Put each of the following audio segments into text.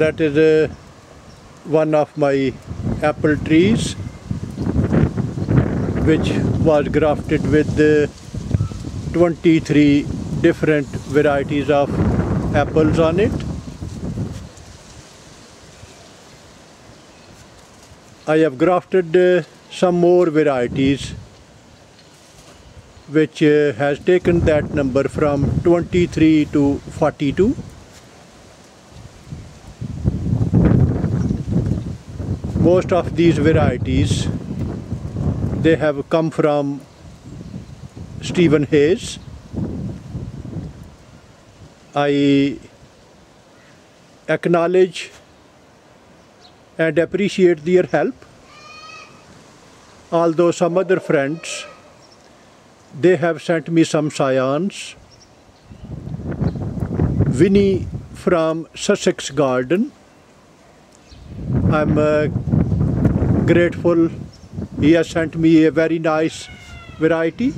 That is one of my apple trees which was grafted with 23 different varieties of apples on it. I have grafted some more varieties which has taken that number from 23 to 42. Most of these varieties, they have come from Stephen Hayes. I acknowledge and appreciate their help, although some other friends, they have sent me some scions. Winnie from Sussex Garden, I'm grateful. He has sent me a very nice variety.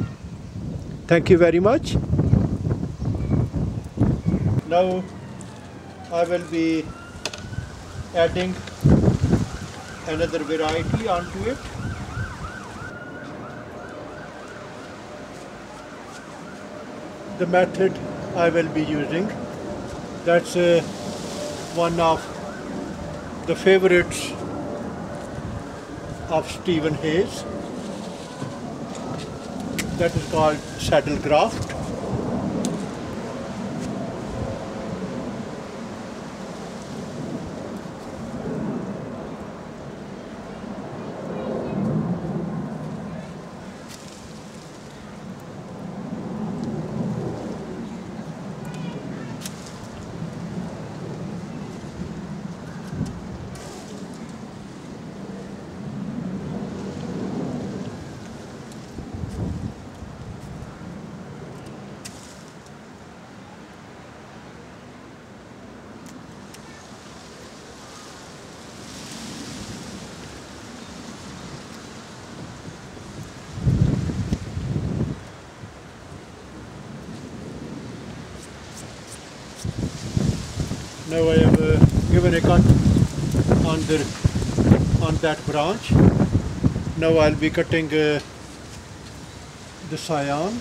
Thank you very much. Now I will be adding another variety onto it. The method I will be using, that's one of the favorites of Stephen Hayes. That is called saddle graft. Now I have given a cut on that branch. Now I'll be cutting the scion.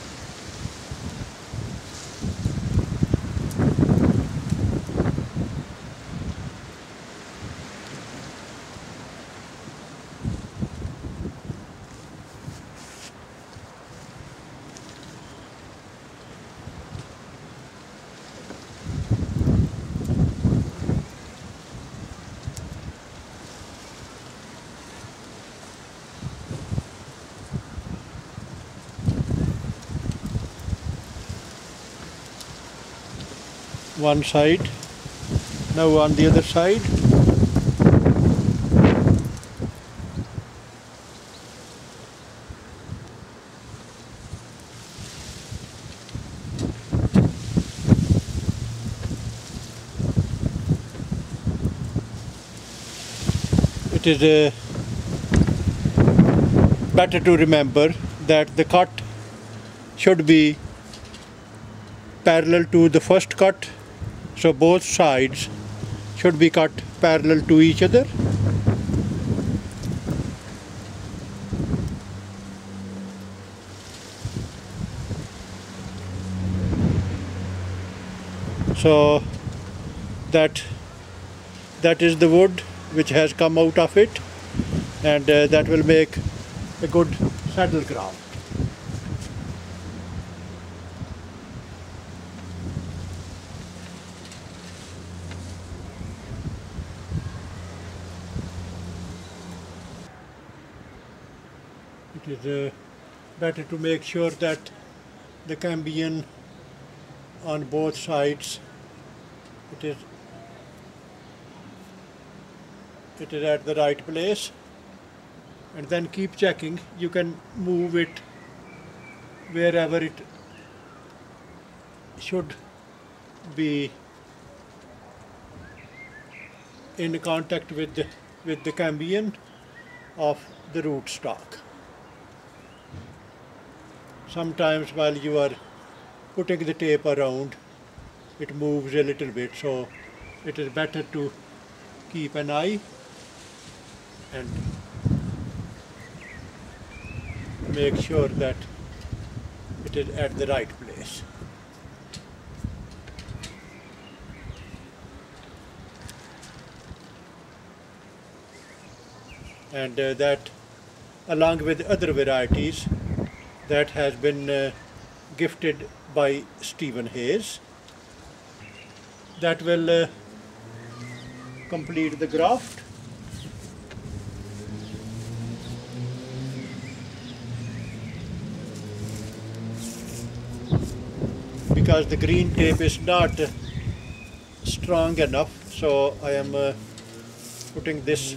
One side. Now on the other side. It is better to remember that the cut should be parallel to the first cut. So both sides should be cut parallel to each other. So that is the wood which has come out of it, and that will make a good saddle graft. It is better to make sure that the cambium on both sides, it is at the right place, and then keep checking. You can move it wherever it should be in contact with the cambium of the rootstock. Sometimes while you are putting the tape around, it moves a little bit, so it is better to keep an eye and make sure that it is at the right place. And that, along with other varieties, that has been gifted by Stephen Hayes, that will complete the graft. Because the green tape is not strong enough, so I am putting this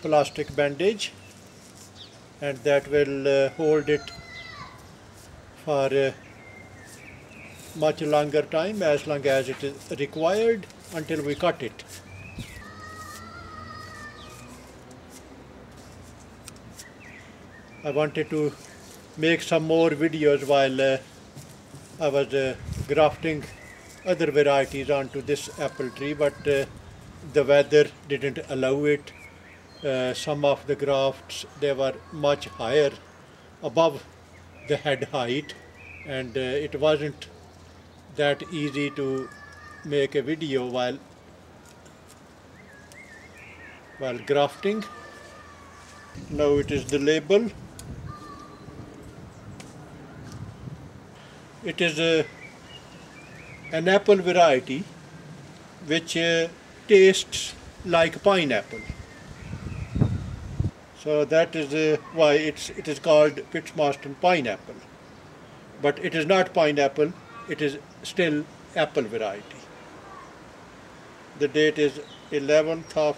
plastic bandage, and that will hold it for much longer time, as long as it is required, until we cut it. I wanted to make some more videos while I was grafting other varieties onto this apple tree, but the weather didn't allow it. Some of the grafts, they were much higher above the head height, and it wasn't that easy to make a video while grafting. Now it is the label. It is an apple variety which tastes like pineapple. So that is why it is called Pittsmarston pineapple. But it is not pineapple, it is still apple variety. The date is 11th of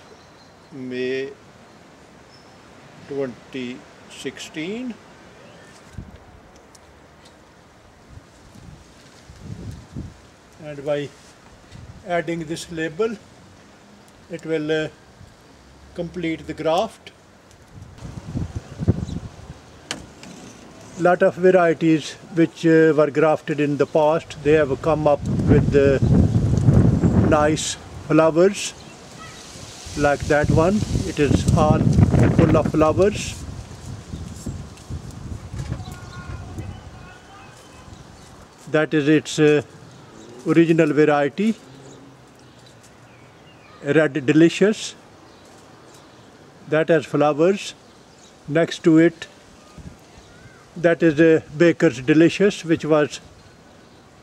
May 2016. And by adding this label, it will complete the graft. Lot of varieties which were grafted in the past, they have come up with nice flowers like that one. It is all full of flowers. That is its original variety, Red Delicious. That has flowers. Next to it, that is Baker's Delicious, which was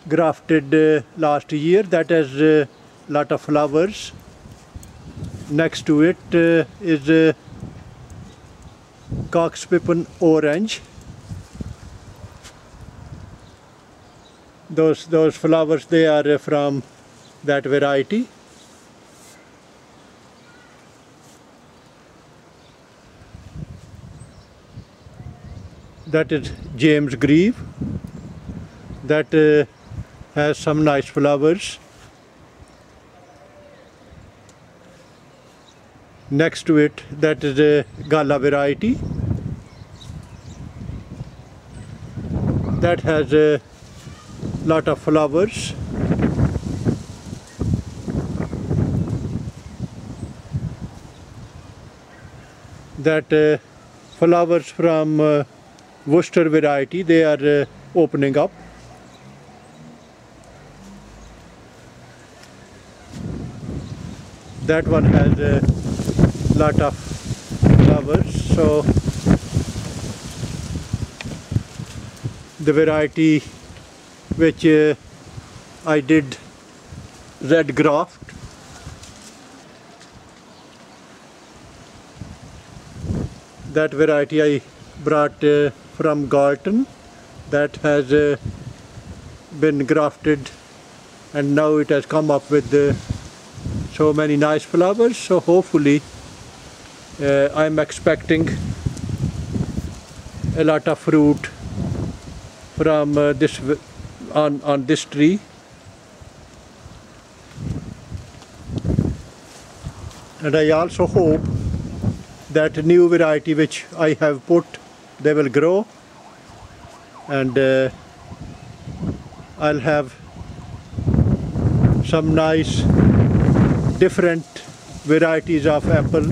grafted last year. That has a lot of flowers. Next to it is Cox Pippin Orange. Those flowers, they are from that variety. That is James Grieve. That has some nice flowers. Next to it, that is a Gala variety. That has a lot of flowers. That flowers from Worcester variety, they are opening up. That one has a lot of flowers. So the variety which I did red graft, that variety I brought from Galton, that has been grafted, and now it has come up with so many nice flowers. So hopefully I'm expecting a lot of fruit from this on this tree. And I also hope that new variety which I have put, they will grow, and I'll have some nice different varieties of apple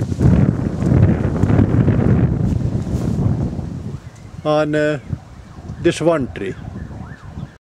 on this one tree.